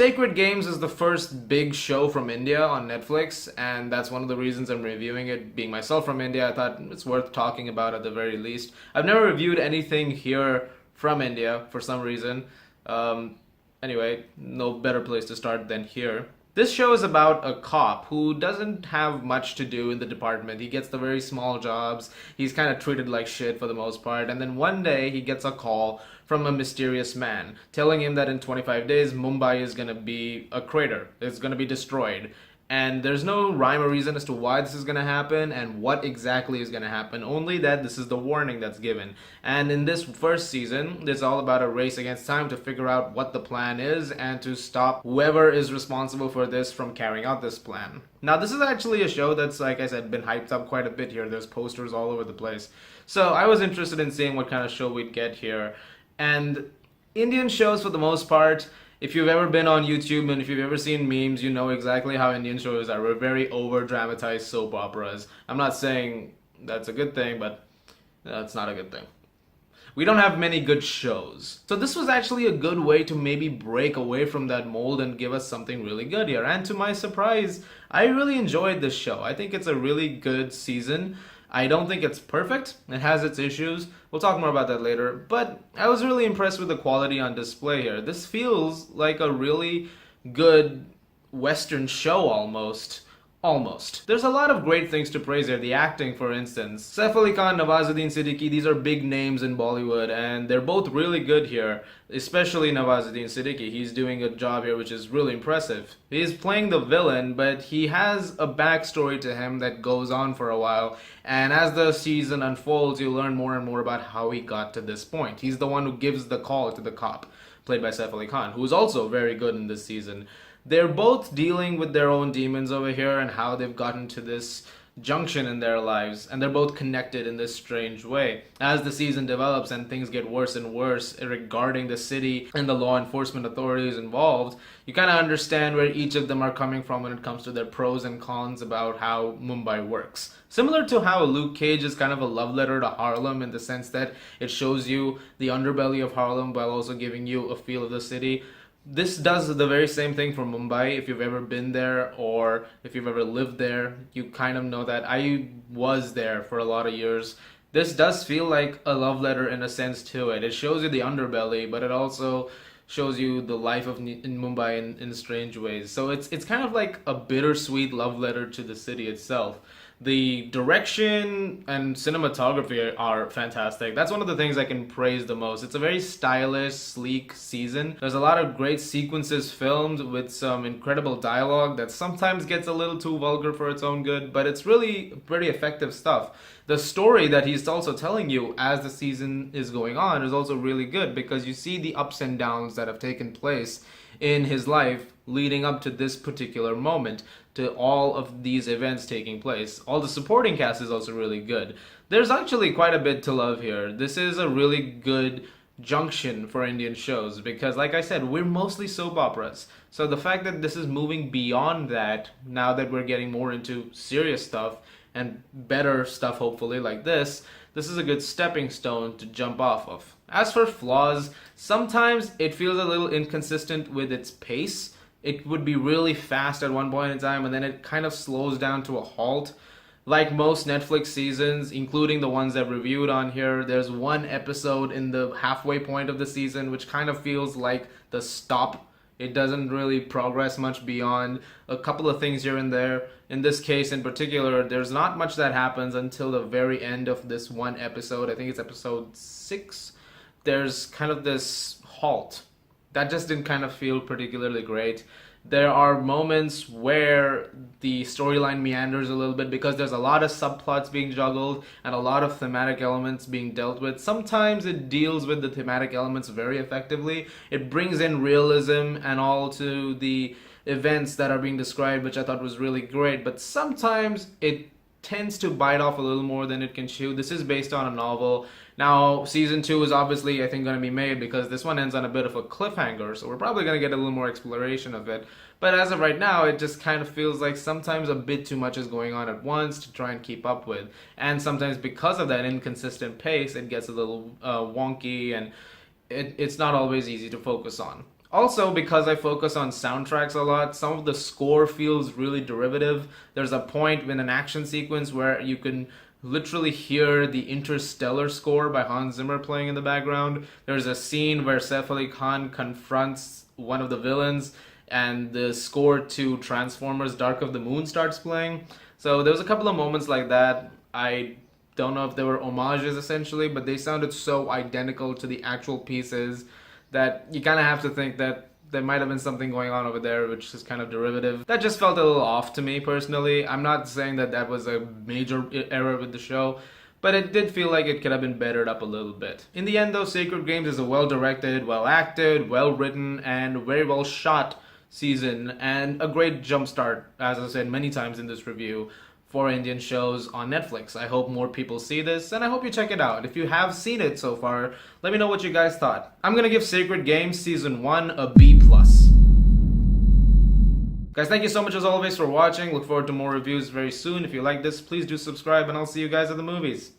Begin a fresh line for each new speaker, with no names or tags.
Sacred Games is the first big show from India on Netflix, and that's one of the reasons I'm reviewing it. Being myself from India, I thought it's worth talking about at the very least. I've never reviewed anything here from India for some reason. Um, anyway, no better place to start than here. This show is about a cop who doesn't have much to do in the department. He gets the very small jobs. He's kind of treated like shit for the most part. And then one day he gets a call from a mysterious man telling him that in 25 days Mumbai is going to be a crater. It's going to be destroyed. And there's no rhyme or reason as to why this is going to happen and what exactly is going to happen, only that this is the warning that's given. And in this first season, it's all about a race against time to figure out what the plan is and to stop whoever is responsible for this from carrying out this plan. Now, this is actually a show that's, like I said, been hyped up quite a bit here. There's posters all over the place. So I was interested in seeing what kind of show we'd get here. And Indian shows, for the most part, if you've ever been on YouTube and if you've ever seen memes, you know exactly how Indian shows are. We're very over-dramatized soap operas. I'm not saying that's a good thing, but that's not a good thing. We don't have many good shows. So this was actually a good way to maybe break away from that mold and give us something really good here. And to my surprise, I really enjoyed this show. I think it's a really good season. I don't think it's perfect. It has its issues. We'll talk more about that later. But I was really impressed with the quality on display here. This feels like a really good Western show almost. Almost. There's a lot of great things to praise here. The acting, for instance. Saif Ali Khan, Nawazuddin Siddiqui, these are big names in Bollywood, and they're both really good here. Especially Nawazuddin Siddiqui. He's doing a job here which is really impressive. He's playing the villain, but he has a backstory to him that goes on for a while. And as the season unfolds, you learn more and more about how he got to this point. He's the one who gives the call to the cop, played by Saif Ali Khan, who is also very good in this season. They're both dealing with their own demons over here and how they've gotten to this junction in their lives, and they're both connected in this strange way. As the season develops and things get worse and worse regarding the city and the law enforcement authorities involved, you kind of understand where each of them are coming from when it comes to their pros and cons about how Mumbai works. Similar to how Luke Cage is kind of a love letter to Harlem in the sense that it shows you the underbelly of Harlem while also giving you a feel of the city. This does the very same thing for Mumbai. If you've ever been there or if you've ever lived there, you kind of know that. I was there for a lot of years. This does feel like a love letter in a sense to it. It shows you the underbelly, but it also shows you the life of in Mumbai in strange ways. So it's kind of like a bittersweet love letter to the city itself. The direction and cinematography are fantastic. That's one of the things I can praise the most. It's a very stylish, sleek season. There's a lot of great sequences filmed with some incredible dialogue that sometimes gets a little too vulgar for its own good, but it's really pretty effective stuff. The story that he's also telling you as the season is going on is also really good because you see the ups and downs that have taken place in his life leading up to this particular moment, to all of these events taking place. All the supporting cast is also really good. There's actually quite a bit to love here. This is a really good junction for Indian shows because, like I said, we're mostly soap operas. So the fact that this is moving beyond that, now that we're getting more into serious stuff and better stuff hopefully like this is a good stepping stone to jump off of. As for flaws, sometimes it feels a little inconsistent with its pace. It would be really fast at one point in time and then it kind of slows down to a halt. Like most Netflix seasons, including the ones I've reviewed on here, there's one episode in the halfway point of the season which kind of feels like the stop. It doesn't really progress much beyond a couple of things here and there. In this case in particular, there's not much that happens until the very end of this one episode. I think it's episode 6. There's kind of this halt. That just didn't kind of feel particularly great. There are moments where the storyline meanders a little bit because there's a lot of subplots being juggled and a lot of thematic elements being dealt with. Sometimes it deals with the thematic elements very effectively. It brings in realism and all to the events that are being described, which I thought was really great. But sometimes it tends to bite off a little more than it can chew. This is based on a novel. Now, season 2 is obviously, I think, going to be made because this one ends on a bit of a cliffhanger, so we're probably going to get a little more exploration of it. But as of right now, it just kind of feels like sometimes a bit too much is going on at once to try and keep up with. And sometimes because of that inconsistent pace, it gets a little wonky and it's not always easy to focus on. Also, because I focus on soundtracks a lot, some of the score feels really derivative. There's a point in an action sequence where you can literally hear the Interstellar score by Hans Zimmer playing in the background. There's a scene where Saif Ali Khan confronts one of the villains and the score to Transformers Dark of the Moon starts playing. So there's a couple of moments like that. I don't know if they were homages essentially, but they sounded so identical to the actual pieces that you kind of have to think that there might have been something going on over there which is kind of derivative. That just felt a little off to me personally. I'm not saying that that was a major error with the show, but it did feel like it could have been bettered up a little bit. In the end though, Sacred Games is a well-directed, well-acted, well-written, and very well shot season, and a great jumpstart, as I said many times in this review, for Indian shows on Netflix. I hope more people see this, and I hope you check it out. If you have seen it so far, let me know what you guys thought. I'm gonna give Sacred Games Season 1 a B+. Guys, thank you so much as always for watching. Look forward to more reviews very soon. If you like this, please do subscribe, and I'll see you guys at the movies.